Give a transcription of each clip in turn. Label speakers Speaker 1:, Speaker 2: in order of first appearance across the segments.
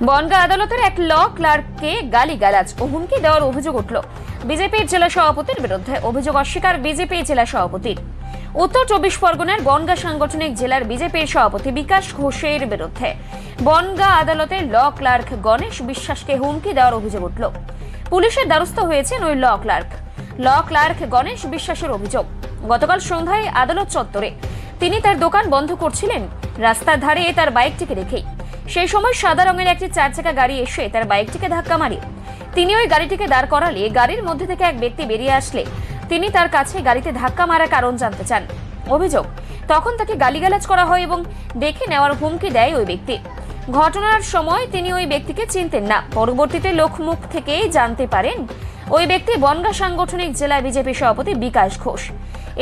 Speaker 1: বনগাঁ আদালতের এক ল ক্লার্ককে গালিগালাজ ও হুমকি দেওয়ার অভিযোগ উঠল বিজেপির জেলা সভাপতির বিরুদ্ধে। অভিযোগ অস্বীকার বিজেপি জেলা সভাপতির। উত্তর 24 পরগনার বনগাঁ সাংগঠনিক জেলার বিজেপির সভাপতি বিকাশ ঘোষের বিরুদ্ধে বনগাঁ আদালতের ল ক্লার্ক গণেশ বিশ্বাসকে হুমকি দেওয়ার অভিযোগ উঠল। পুলিশের দ্বারস্থ হয়েছেন ওই ল ক্লার্ক গণেশ বিশ্বাসের অভিযোগ, গতকাল সন্ধ্যায় আদালত চত্বরে তিনি তার দোকান বন্ধ করছিলেন রাস্তার ধারে তার বাইকটিকে রেখেই। সেই সময় সাদা রঙের একটি 4 চাকা গাড়ি এসে তার বাইকটিকে ধাক্কা মারে। তিনি ওই গাড়িটিকে দাঁড় করালে গাড়ির মধ্যে থেকে এক ব্যক্তি বেরিয়ে আসলে তিনি তার কাছে গাড়িতে ধাক্কা মারার কারণ জানতে চান। অভিযোগ, তখন তাকে গালিগালাজ করা হয় এবং দেখে নেওয়ার হুমকি দেয় ওই ব্যক্তি। ঘটনার সময় তিনি ওই ব্যক্তিকে চিনতেন না। পরবর্তীতে লোকমুখ থেকে জানতে পারেন ওই ব্যক্তি বনগাঁ সাংগঠনিক জেলা বিজেপি সভাপতি বিকাশ ঘোষ।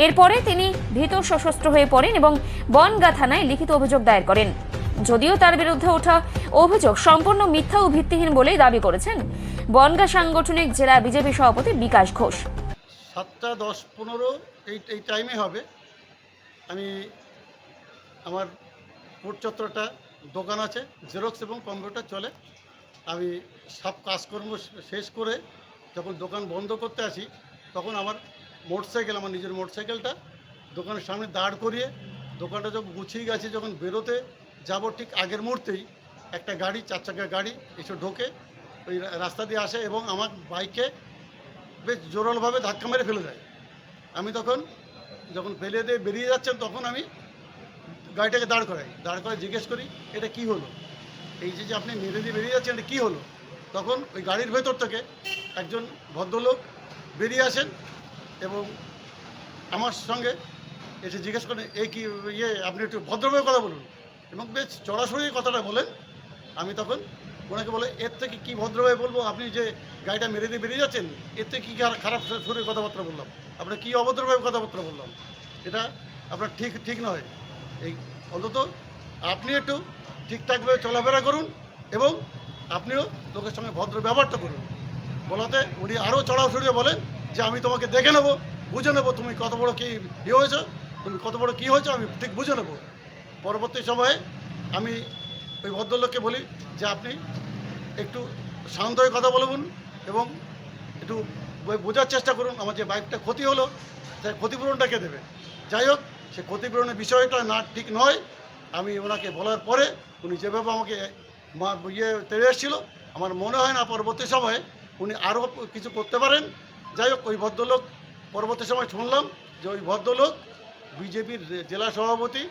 Speaker 1: এরপরে তিনি ভীত সশস্ত্র হয়ে পড়েন এবং বনগাঁ থানায় লিখিত অভিযোগ দায়ের করেন। যদিও তার বিরুদ্ধে ওঠা অভিযোগ সম্পূর্ণ মিথ্যা ও ভিত্তিহীন বলেই দাবি করেছেন বনগাঁ সাংগঠনিক জেলা বিজেপি সভাপতি বিকাশ ঘোষ।
Speaker 2: 7টা 10-15 এই টাইমে হবে। আমি আমার কোর্ট চত্বরটা দোকান আছে, জেরক্স এবং কম্পিউটার চলে। আমি সব কাজকর্ম শেষ করে যখন দোকান বন্ধ করতে আসি, তখন আমার নিজের মোটরসাইকেলটা দোকানের সামনে দাঁড় করিয়ে দোকানটা যখন গুছিয়ে গেছে, যখন বেরোতে যাব ঠিক আগের মুহূর্তেই একটা গাড়ি, 4 চাকা গাড়ি এসে ঢোকে, ওই রাস্তা দিয়ে আসে এবং আমার বাইকে বেশ জোরালোভাবে ধাক্কা মেরে ফেলে দেয়। আমি তখন যখন ফেলে দিয়ে বেরিয়ে যাচ্ছেন, তখন আমি গাড়িটাকে দাঁড় করে জিজ্ঞেস করি, এটা কি হলো? এই যে আপনি মেরে দিয়ে বেরিয়ে যাচ্ছেন, এটা কী হলো? তখন ওই গাড়ির ভেতর থেকে একজন ভদ্রলোক বেরিয়ে আসেন এবং আমার সঙ্গে এসে জিজ্ঞেস করেন, এই কি আপনি একটু ভদ্রভাবে কথা বলুন, এবং বেশ সরাসরি কথাটা বলেন। আমি তখন ওনাকে বলে, এর থেকে কী ভদ্রভাবে বলবো? আপনি যে গাড়িটা মেরে দিয়ে বেরিয়ে যাচ্ছেন, এর থেকে কী খারাপ সুরে কথাবার্তা বললাম? আপনার কী অভদ্রভাবে কথাবার্তা বললাম? এটা আপনার ঠিক নয়। এই অন্তত আপনি একটু ঠিকঠাকভাবে চলাফেরা করুন এবং আপনিও লোকের সঙ্গে ভদ্র ব্যবহারটা করুন। বলাতে উনি আরও চড়াও সরিয়ে বলেন যে, আমি তোমাকে দেখে নেবো, বুঝে নেবো তুমি কত বড় কী হয়েছো, তুমি কত বড় কী হয়েছো আমি ঠিক বুঝে নেবো। পরবর্তী সময়ে আমি ওই ভদ্রলোককে বলি যে, আপনি একটু শান্ত হয়ে কথা বলুন এবং একটু বোঝার চেষ্টা করুন, আমার যে বাইকটা ক্ষতি হলো তাই ক্ষতিপূরণটা কে দেবে। যাই হোক, সে ক্ষতিপূরণের বিষয়টা না ঠিক নয়। আমি ওনাকে বলার পরে উনি যেভাবে আমাকে তেড়ে এসেছিল, আমার মনে হয় না পরবর্তী সময়ে উনি আরও কিছু করতে পারেন। যাই হোক, ওই ভদ্রলোক পরবর্তী সময় শুনলাম যে ওই ভদ্রলোক বিজেপির জেলা সভাপতি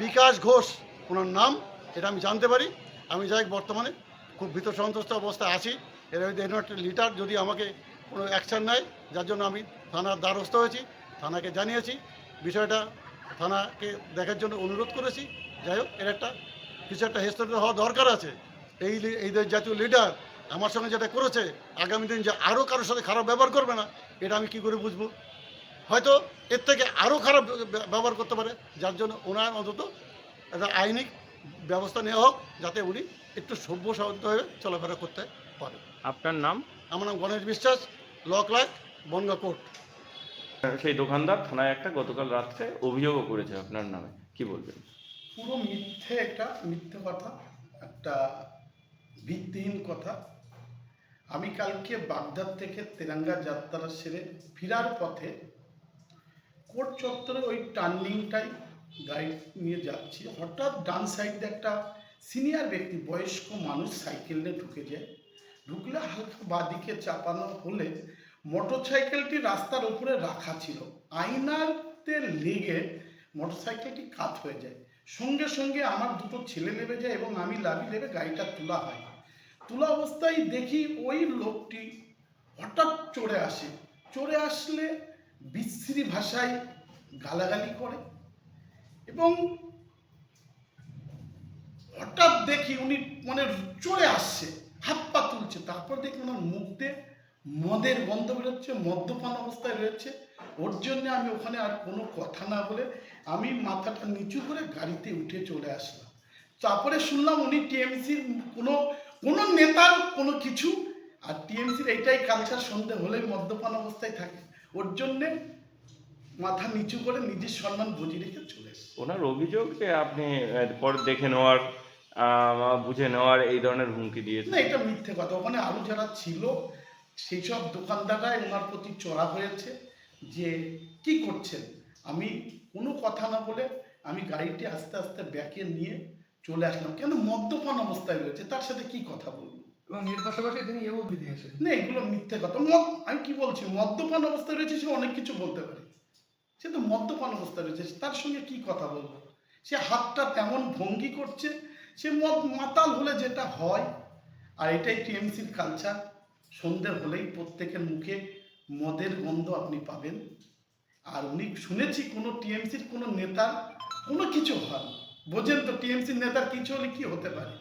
Speaker 2: বিকাশ ঘোষ ওনার নাম, এটা আমি জানতে পারি। আমি যাই হোক, বর্তমানে খুব ভীত সন্ত্রস্ত অবস্থায় আছি। এর একটা লিডার যদি আমাকে কোনো অ্যাকশান নেয়, যার জন্য আমি থানার দ্বারস্থ হয়েছি, থানাকে জানিয়েছি বিষয়টা, থানাকে দেখার জন্য অনুরোধ করেছি। যাই হোক, এর কিছু একটা হেস্তনেস্ত হওয়া দরকার আছে। এই জাতীয় লিডার আমার সঙ্গে যেটা করেছে, আগামী দিন যে আরও কারোর সাথে খারাপ ব্যবহার করবে না, এটা আমি কী করে বুঝবো? হয়তো এর থেকে আরও খারাপ ব্যবহার করতে পারে, যার জন্য ওনার অন্তত একটা আইনি ব্যবস্থা নেওয়া হোক, যাতে উনি একটু সভ্য হয়ে চলাফেরা করতে পারে।
Speaker 3: আপনার নাম?
Speaker 2: আমার নাম গণেশ বিশ্বাস, ল ক্লার্ক, বনগাঁ কোর্ট।
Speaker 3: সেই দোকানদার থানায় একটা গতকাল রাত্রে অভিযোগও করেছে আপনার নামে, কি বলবেন?
Speaker 4: পুরো মিথ্যে কথা, একটা ভিত্তিহীন কথা। আমি কালকে বাগদাদ থেকে তেরাঙ্গা যাত্রা সেরে ফেরার পথে কোর্ট চত্বরে ওই টার্নিংটাই গাড়ি নিয়ে যাচ্ছি, হঠাৎ ডান সাইডে একটা সিনিয়র ব্যক্তি, বয়স্ক মানুষ সাইকেল নিয়ে ঢুকলে হালকা বাঁদিকে চাপানো হলে মোটরসাইকেলটি রাস্তার উপরে রাখা ছিল, আয়নাতে লেগে মোটরসাইকেলটি কাত হয়ে যায়। সঙ্গে সঙ্গে আমার দুটো ছেলে নেমে যায় এবং আমি লাফিয়ে নেমে গাড়িটা তোলা হয়। তোলা অবস্থায় দেখি ওই লোকটি হঠাৎ চড়ে আসলে বিশ্রী ভাষায় গালাগালি করে এবং হঠাৎ দেখি উনি চড়ে আসছে, হাত পা তুলছে। তারপর দেখি ওনার মুখ দিয়ে মদের গন্ধ বেরোচ্ছে, মদ্যপান অবস্থায় রয়েছে। ওর জন্য আমি ওখানে আর কোনো কথা না বলে আমি মাথাটা নিচু করে গাড়িতে উঠে চলে আসলাম। তারপরে শুনলাম উনি টিএমসির কোনো নেতার কোনো কিছু, আর টিএমসির এইটাই কালচার, সন্ধে হলেই মদ্যপান অবস্থায় থাকে। ওর জন্যে মাথা নিচু করে নিজের সম্মান বজিয়ে রেখে চলে এসেছে।
Speaker 3: ওনার অভিযোগ যে আপনি পরে দেখে নেওয়ার বুঝে নেওয়ার এই ধরনের হুমকি দিয়েছে?
Speaker 4: না, এটা মিথ্যে কথা। ওখানে আরো যারা ছিল সেই সব দোকানদাররা ওনার প্রতি চড়া হয়েছে যে কি করছেন। আমি কোনো কথা না বলে আমি গাড়িটি আস্তে আস্তে ব্যাকে নিয়ে চলে আসলাম। কেন মদ্যপান অবস্থায় রয়েছে, তার সাথে কি কথা বলবো?
Speaker 5: এবং এর পাশাপাশি তিনি এও দিয়েছেন।
Speaker 4: না, এগুলো মিথ্যে কথা। আমি কি বলছি, মদ্যপান অবস্থায় রয়েছে, সে অনেক কিছু বলতে পারে। সে তো মদ্যপান অবস্থায় রয়েছে, তার সঙ্গে কি কথা বলবো? সে হাতটা তেমন ভঙ্গি করছে, সে মাতাল হলে যেটা হয়। আর এটাই টিএমসির কালচার। সন্ধ্যে হলেই প্রত্যেকের মুখে মদের গন্ধ আপনি পাবেন। আর উনি শুনেছি কোনো টিএমসির কোনো নেতার কোনো কিছু হয়, বোঝেন তো, টিএমসির নেতার কিছু হলে কি হতে পারে।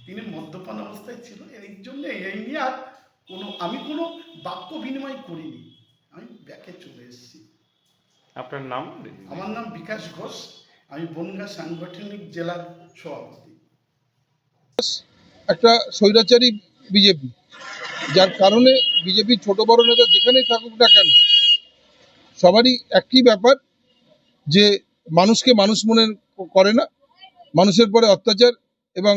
Speaker 4: তিনি মদ্যপান অবস্থায় ছিল, এই জন্য এই নিয়ে আর আমি কোনো বাক্য বিনিময় করিনি, আমি ব্যাকে চলে এসেছি।
Speaker 3: আপনার নাম?
Speaker 4: আমার নাম বিকাশ ঘোষ, আমি বনগাঁ সাংগঠনিক জেলার সভাপতি।
Speaker 6: একটা স্বৈরাচারী বিজেপি, যার কারণে বিজেপির ছোট বড় নেতা যেখানেই থাকুক না কেন সবারই একই ব্যাপার, যে মানুষকে মানুষ মনে করে না, মানুষের পরে অত্যাচার এবং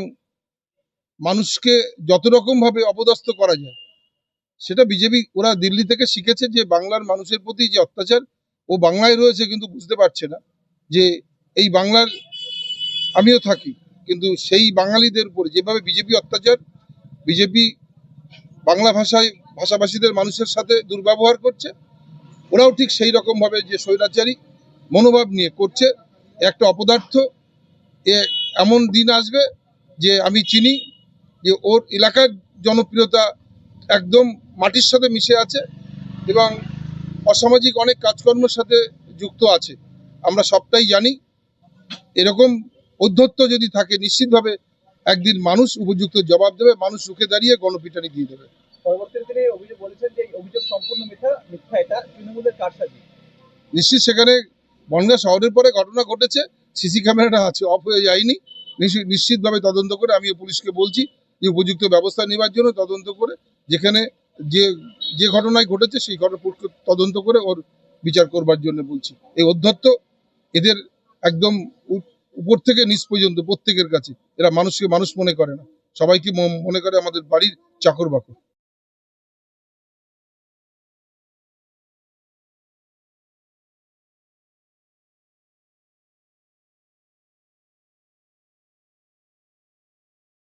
Speaker 6: মানুষকে যত রকম ভাবে অপদস্থ করা যায় সেটা বিজেপি, ওরা দিল্লি থেকে শিখেছে যে বাংলার মানুষের প্রতি যে অত্যাচার, ও বাংলায় রয়েছে কিন্তু বুঝতে পারছে না যে এই বাংলার আমিও থাকি, কিন্তু সেই বাঙালিদের উপরে যেভাবে বিজেপি অত্যাচার, বিজেপি বাংলা ভাষাভাষীদের মানুষের সাথে দুর্ব্যবহার করছে, ওরাও ঠিক সেই রকম ভাবে যে স্বৈরাচারী মনোভাব নিয়ে করছে। একটা অপদার্থ, এমন দিন আসবে যে আমি চিনি যে ওর এলাকার জনপ্রিয়তা একদম মাটির সাথে মিশে আছে এবং অসামাজিক অনেক কাজকর্মের সাথে যুক্ত আছে, আমরা সবটাই জানি। এরকম ঔদ্ধত্য যদি থাকে নিশ্চিতভাবে একদিন মানুষ উপযুক্ত জবাব দেবে, মানুষ রুখে দাঁড়িয়ে গণপিটানি দিয়ে দেবে।
Speaker 7: পরবর্তীতে তিনি অভিযোগ বলেছেন যে এই অভিযোগ সম্পূর্ণ মিথ্যা, এটা তৃণমূলের কারসাজি।
Speaker 6: নিশ্চিত সেখানে বনগাঁ শহরের পরে ঘটনা ঘটেছে, সিসি ক্যামেরাটা আছে, অফ হয়ে যায়নি। নিশ্চিতভাবে তদন্ত করে আমিও পুলিশকে বলছি যে উপযুক্ত ব্যবস্থা নেওয়ার জন্য, তদন্ত করে যেখানে যে ঘটনায় ঘটেছে সেই ঘটনা তদন্ত করে ওর বিচার করবার জন্য বলছি। এই অধ্যত্ত এদের একদম উপর থেকে নিচ পর্যন্ত প্রত্যেকের কাছে, এরা মানুষকে মানুষ মনে করে না, সবাইকে মনে করে আমাদের বাড়ির চাকর বাকর।